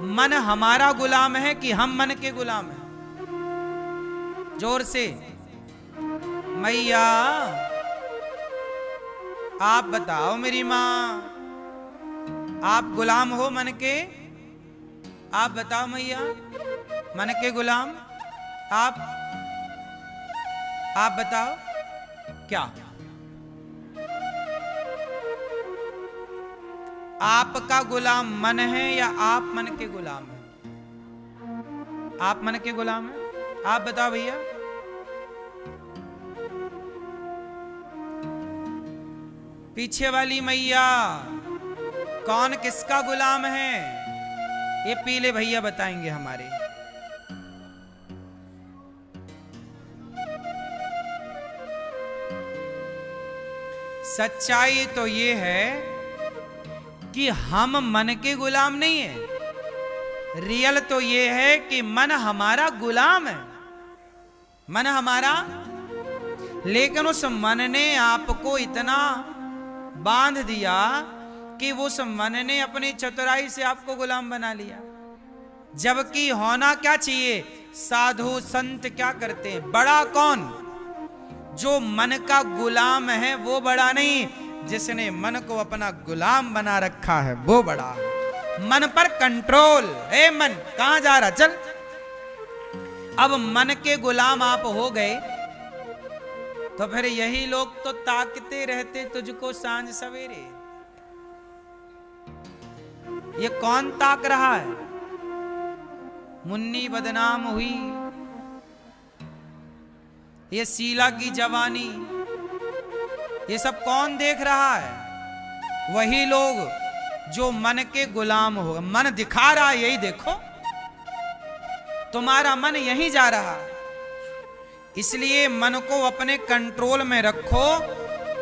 मन हमारा गुलाम है कि हम मन के गुलाम हैं? जोर से मैया आप बताओ मेरी माँ, आप गुलाम हो मन के? आप बताओ मैया, मन के गुलाम आप बताओ क्या आपका गुलाम मन है या आप मन के गुलाम हैं? आप मन के गुलाम हैं? आप बताओ भैया। पीछे वाली मैया कौन किसका गुलाम है? ये पीले भैया बताएंगे हमारे। सच्चाई तो ये है कि हम मन के गुलाम नहीं है। रियल तो ये है कि मन हमारा गुलाम है, मन हमारा। लेकिन उस मन ने आपको इतना बांध दिया कि उस मन ने अपनी चतुराई से आपको गुलाम बना लिया। जबकि होना क्या चाहिए? साधु संत क्या करते हैं? बड़ा कौन? जो मन का गुलाम है वो बड़ा नहीं, जिसने मन को अपना गुलाम बना रखा है वो बड़ा। मन पर कंट्रोल। ए मन कहां जा रहा? चल। अब मन के गुलाम आप हो गए तो फिर यही लोग तो ताकते रहते तुझको सांझ सवेरे। ये कौन ताक रहा है? मुन्नी बदनाम हुई, ये शीला की जवानी, ये सब कौन देख रहा है? वही लोग जो मन के गुलाम हो। मन दिखा रहा है, यही देखो, तुम्हारा मन यहीं जा रहा है। इसलिए मन को अपने कंट्रोल में रखो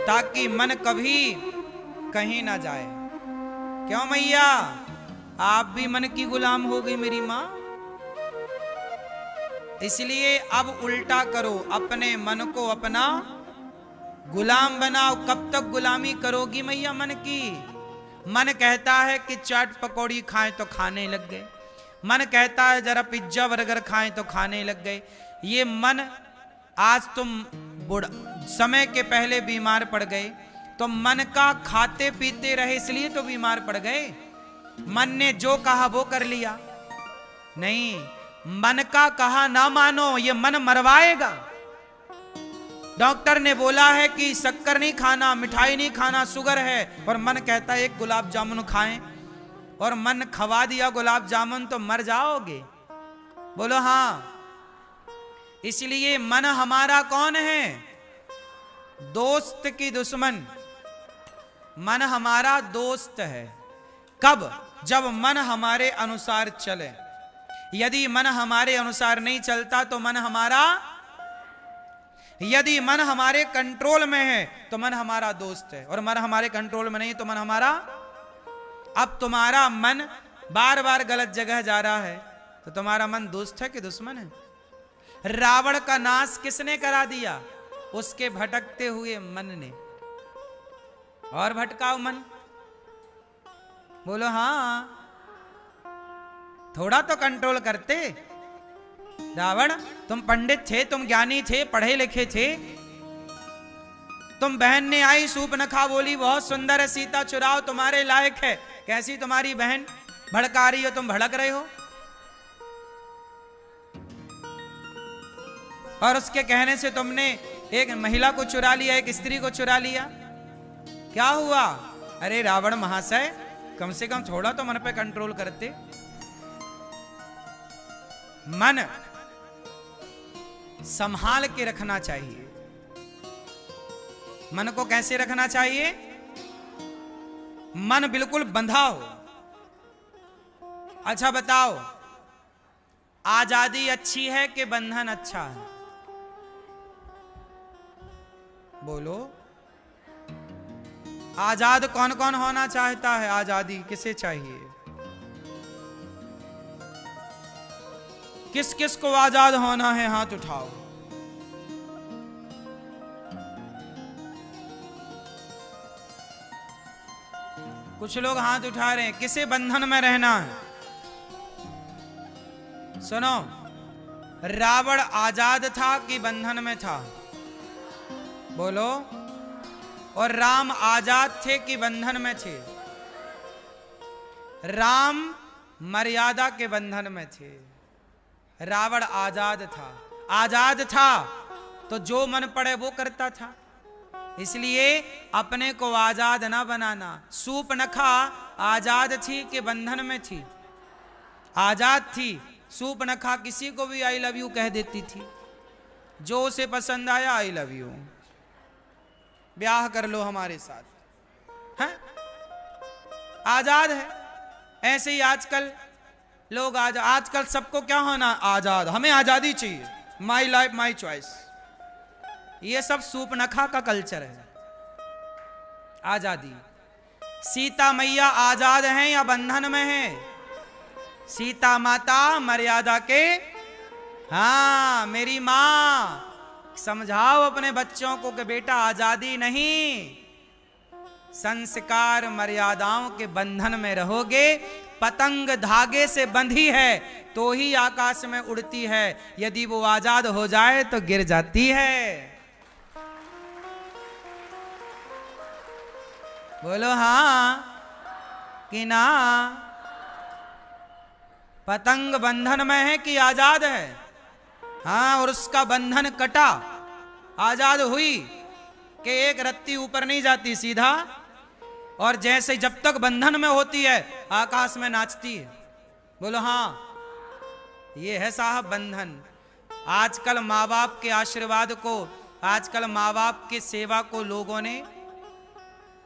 ताकि मन कभी कहीं ना जाए। क्यों मैया, आप भी मन की गुलाम हो गई मेरी मां। इसलिए अब उल्टा करो, अपने मन को अपना गुलाम बनाओ। कब तक गुलामी करोगी मैया मन की? मन कहता है कि चाट पकौड़ी खाएं तो खाने लग गए। मन कहता है जरा पिज्जा बर्गर खाएं तो खाने लग गए। ये मन, आज तुम समय के पहले बीमार पड़ गए तो मन का खाते पीते रहे इसलिए तो बीमार पड़ गए। मन ने जो कहा वो कर लिया। नहीं, मन का कहा ना मानो, ये मन मरवाएगा। डॉक्टर ने बोला है कि शक्कर नहीं खाना, मिठाई नहीं खाना, शुगर है, और मन कहता है एक गुलाब जामुन खाएं, और मन खवा दिया गुलाब जामुन तो मर जाओगे। बोलो हाँ। इसलिए मन हमारा कौन है? दोस्त की दुश्मन। मन हमारा दोस्त है। कब? जब मन हमारे अनुसार चले। यदि मन हमारे अनुसार नहीं चलता तो मन हमारा, यदि मन हमारे कंट्रोल में है तो मन हमारा दोस्त है, और मन हमारे कंट्रोल में नहीं तो मन हमारा। अब तुम्हारा मन बार बार गलत जगह जा रहा है तो तुम्हारा मन दोस्त है कि दुश्मन है? रावण का नाश किसने करा दिया? उसके भटकते हुए मन ने। और भटकाओ मन। बोलो हाँ। थोड़ा तो कंट्रोल करते। रावण, तुम पंडित थे, तुम ज्ञानी थे, पढ़े लिखे थे। तुम बहन ने आई सूप न खा, बोली बहुत सुंदर है सीता, चुराओ, तुम्हारे लायक है। कैसी तुम्हारी बहन? भड़का रही हो, तुम भड़क रहे हो। और उसके कहने से तुमने एक महिला को चुरा लिया, एक स्त्री को चुरा लिया। क्या हुआ? अरे रावण महाशय, कम से कम थोड़ा तो मन पे कंट्रोल करते। मन संभाल के रखना चाहिए। मन को कैसे रखना चाहिए? मन बिल्कुल बंधा हो। अच्छा बताओ, आजादी अच्छी है कि बंधन अच्छा है? बोलो। आजाद कौन कौन होना चाहता है? आजादी किसे चाहिए? किस किस को आजाद होना है? हाथ उठाओ। कुछ लोग हाथ उठा रहे हैं। किसे बंधन में रहना है? सुनो, रावण आजाद था कि बंधन में था? बोलो। और राम आजाद थे कि बंधन में थे? राम मर्यादा के बंधन में थे, रावण आजाद था। आजाद था तो जो मन पड़े वो करता था, इसलिए अपने को आजाद ना बनाना। सूर्पनखा आजाद थी कि बंधन में थी? आजाद थी। सूर्पनखा किसी को भी आई लव यू कह देती थी, जो उसे पसंद आया आई लव यू, ब्याह कर लो हमारे साथ, हैं? आजाद है। ऐसे ही आजकल लोग आजकल सबको क्या होना? आजाद। हमें आजादी चाहिए, माई लाइफ माई चॉइस। ये सब सूर्पनखा का कल्चर है, आजादी। सीता मैया आजाद हैं या बंधन में हैं? सीता माता मर्यादा के, हाँ मेरी मां, समझाओ अपने बच्चों को कि बेटा आजादी नहीं, संस्कार मर्यादाओं के बंधन में रहोगे। पतंग धागे से बंधी है तो ही आकाश में उड़ती है, यदि वो आजाद हो जाए तो गिर जाती है। बोलो हाँ कि ना? पतंग बंधन में है कि आजाद है? हाँ, और उसका बंधन कटा, आजाद हुई कि एक रत्ती ऊपर नहीं जाती, सीधा। और जैसे जब तक बंधन में होती है आकाश में नाचती है। बोलो हाँ, ये है साहब बंधन। आजकल माँ बाप के आशीर्वाद को, आजकल माँ बाप की सेवा को लोगों ने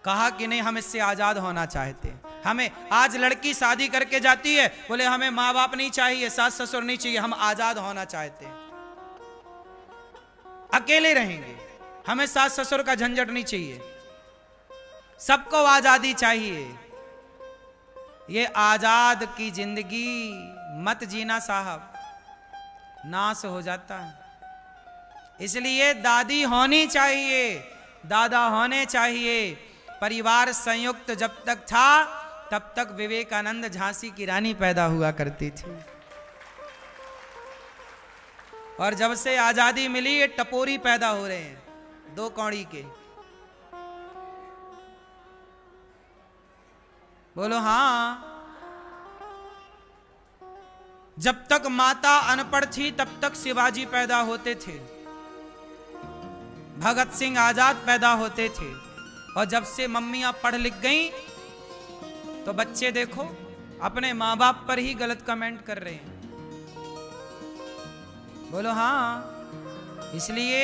कहा कि नहीं हम इससे आजाद होना चाहते हैं। हमें, आज लड़की शादी करके जाती है, बोले हमें माँ बाप नहीं चाहिए, सास ससुर नहीं चाहिए, हम आजाद होना चाहते हैं, अकेले रहेंगे, हमें सास ससुर का झंझट नहीं चाहिए, सबको आजादी चाहिए। ये आजाद की जिंदगी मत जीना साहब, नाश हो जाता है। इसलिए दादी होनी चाहिए, दादा होने चाहिए। परिवार संयुक्त जब तक था तब तक विवेकानंद झांसी की रानी पैदा हुआ करती थी, और जब से आजादी मिली ये टपोरी पैदा हो रहे हैं, दो कौड़ी के। बोलो हाँ। जब तक माता अनपढ़ थी तब तक शिवाजी पैदा होते थे, भगत सिंह आजाद पैदा होते थे, और जब से मम्मियां पढ़ लिख गईं तो बच्चे देखो अपने माँ बाप पर ही गलत कमेंट कर रहे हैं। बोलो हाँ। इसलिए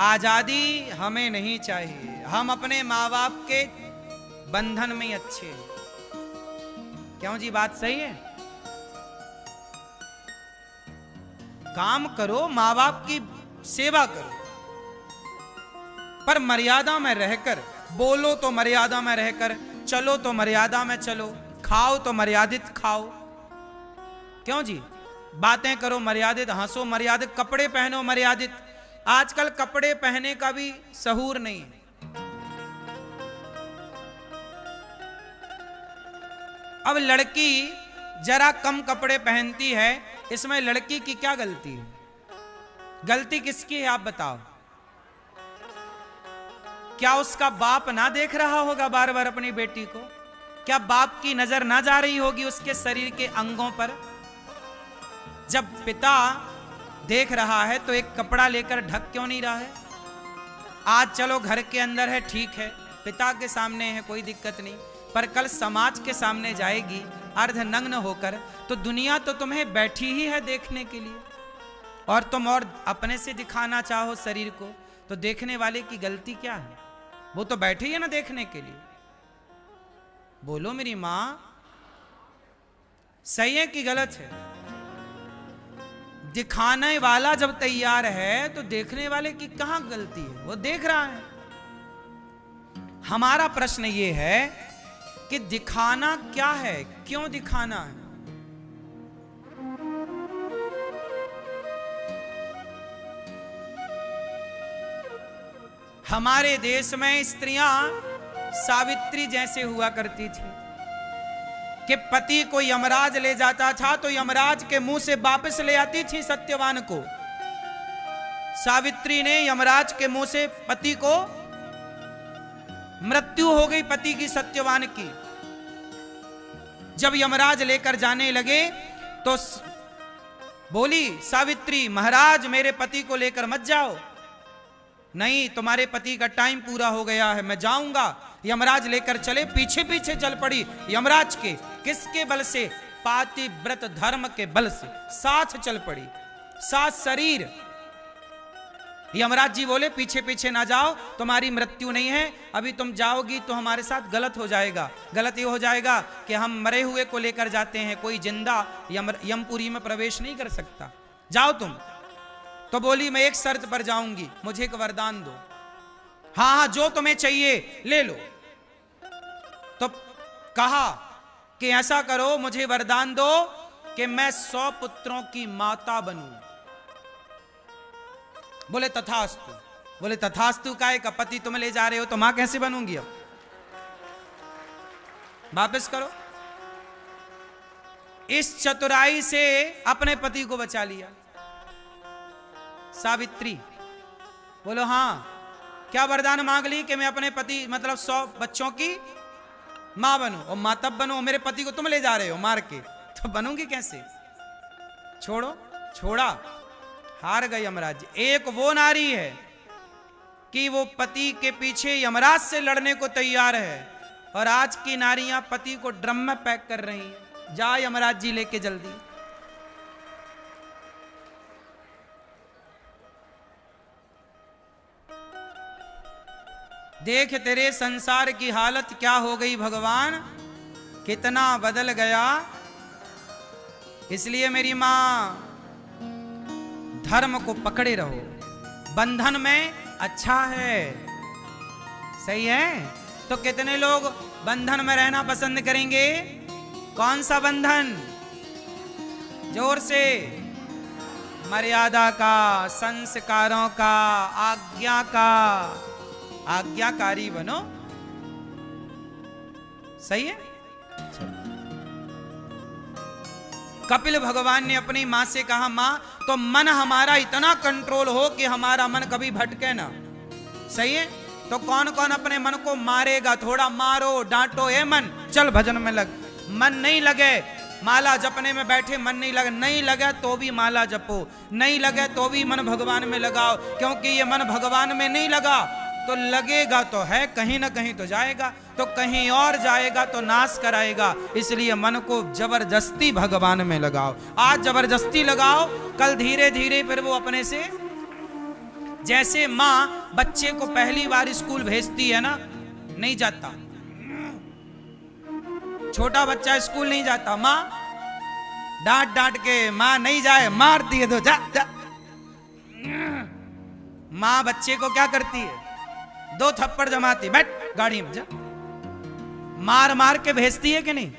आजादी हमें नहीं चाहिए, हम अपने माँ बाप के बंधन में ही अच्छे हैं। क्यों जी, बात सही है? काम करो, माँ बाप की सेवा करो, पर मर्यादा में रहकर। बोलो तो मर्यादा में रहकर, चलो तो मर्यादा में चलो, खाओ तो मर्यादित खाओ। क्यों जी? बातें करो मर्यादित, हंसो मर्यादित, कपड़े पहनो मर्यादित। आजकल कपड़े पहने का भी सहूर नहीं है। अब लड़की जरा कम कपड़े पहनती है, इसमें लड़की की क्या गलती है? गलती किसकी है आप बताओ? क्या उसका बाप ना देख रहा होगा बार बार अपनी बेटी को? क्या बाप की नजर ना जा रही होगी उसके शरीर के अंगों पर? जब पिता देख रहा है तो एक कपड़ा लेकर ढक क्यों नहीं रहा है? आज चलो घर के अंदर है, ठीक है, पिता के सामने है, कोई दिक्कत नहीं, पर कल समाज के सामने जाएगी अर्धनग्न होकर, तो दुनिया तो तुम्हें बैठी ही है देखने के लिए, और तुम और अपने से दिखाना चाहो शरीर को, तो देखने वाले की गलती क्या है? वो तो बैठी है ना देखने के लिए। बोलो मेरी मां, सही है कि गलत है? दिखाने वाला जब तैयार है तो देखने वाले की कहां गलती है? वो देख रहा है। हमारा प्रश्न ये है कि दिखाना क्या है, क्यों दिखाना है? हमारे देश में स्त्रियां सावित्री जैसे हुआ करती थी, कि पति को यमराज ले जाता था तो यमराज के मुंह से वापस ले आती थी सत्यवान को। सावित्री ने यमराज के मुंह से पति को, मृत्यु हो गई पति की सत्यवान की। जब यमराज लेकर जाने लगे तो बोली सावित्री, महाराज मेरे पति को लेकर मत जाओ। नहीं, तुम्हारे पति का टाइम पूरा हो गया है, मैं जाऊंगा। यमराज लेकर चले, पीछे पीछे चल पड़ी यमराज के। किसके बल से? पातिव्रत धर्म के बल से साथ चल पड़ी, साथ शरीर। यमराज जी बोले पीछे पीछे ना जाओ, तुम्हारी मृत्यु नहीं है, अभी तुम जाओगी तो हमारे साथ गलत हो जाएगा। गलत ये हो जाएगा कि हम मरे हुए को लेकर जाते हैं, कोई जिंदा यमपुरी में प्रवेश नहीं कर सकता, जाओ तुम। तो बोली मैं एक शर्त पर जाऊंगी, मुझे एक वरदान दो। हाँ हाँ, जो तुम्हें चाहिए ले लो। तो कहा कि ऐसा करो, मुझे वरदान दो कि मैं 100 पुत्रों की माता बनूं। बोले तथास्तु। बोले तथास्तु काहे का, पति तुम ले जा रहे हो तो मां कैसे बनूंगी? अब वापस करो। इस चतुराई से अपने पति को बचा लिया सावित्री। बोलो हाँ, क्या वरदान मांग ली कि मैं अपने पति मतलब 100 बच्चों की मां बनूं। और मां तब बनो, मेरे पति को तुम ले जा रहे हो मार के, तो बनूंगी कैसे? छोड़ो। छोड़ा, हार गए यमराज जी। एक वो नारी है कि वो पति के पीछे यमराज से लड़ने को तैयार है, और आज की नारियां पति को ड्रम में पैक कर रही हैं। जा यमराज जी लेके जल्दी। देख तेरे संसार की हालत क्या हो गई भगवान, कितना बदल गया। इसलिए मेरी मां, धर्म को पकड़े रहो, बंधन में अच्छा है, सही है। तो कितने लोग बंधन में रहना पसंद करेंगे? कौन सा बंधन? जोर से। मर्यादा का, संस्कारों का, आज्ञा का। आज्ञाकारी बनो, सही है। कपिल भगवान ने अपनी मां से कहा, मां तो मन हमारा इतना कंट्रोल हो कि हमारा मन कभी भटके ना, सही है। तो कौन कौन अपने मन को मारेगा? थोड़ा मारो, डांटो, ए मन चल भजन में लग। मन नहीं लगे, माला जपने में बैठे, मन नहीं लगे, नहीं लगे तो भी माला जपो, नहीं लगे तो भी मन भगवान में लगाओ। क्योंकि ये मन भगवान में नहीं लगा तो लगेगा तो है, कहीं ना कहीं तो जाएगा, तो कहीं और जाएगा तो नाश कराएगा। इसलिए मन को जबरदस्ती भगवान में लगाओ। आज जबरदस्ती लगाओ, कल धीरे धीरे फिर वो अपने से। जैसे माँ बच्चे को पहली बार स्कूल भेजती है ना, नहीं जाता, छोटा बच्चा स्कूल नहीं जाता, माँ डांट डांट के, माँ नहीं जाए मारती है, तो जा जा। माँ बच्चे को क्या करती है? 2 थप्पड़ जमाती, बैठ गाड़ी में जा। मार मार के भेजती है कि नहीं?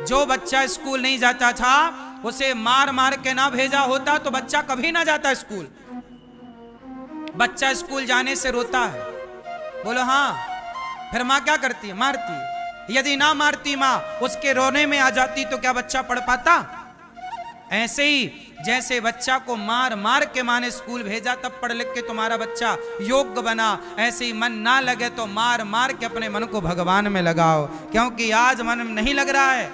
जो बच्चा स्कूल नहीं जाता था उसे मार मार के ना भेजा होता तो बच्चा कभी ना जाता स्कूल। बच्चा स्कूल जाने से रोता है, बोलो हाँ। फिर माँ क्या करती है? मारती है। यदि ना मारती माँ, उसके रोने में आ जाती तो क्या बच्चा पढ़ पाता? ऐसे ही जैसे बच्चा को मार मार के माँ ने स्कूल भेजा, तब पढ़ लिख के तुम्हारा बच्चा योग्य बना, ऐसे ही मन ना लगे तो मार मार के अपने मन को भगवान में लगाओ। क्योंकि आज मन नहीं लग रहा है,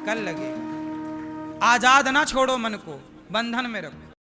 कल लगेगा। आजाद ना छोड़ो मन को, बंधन में रखो।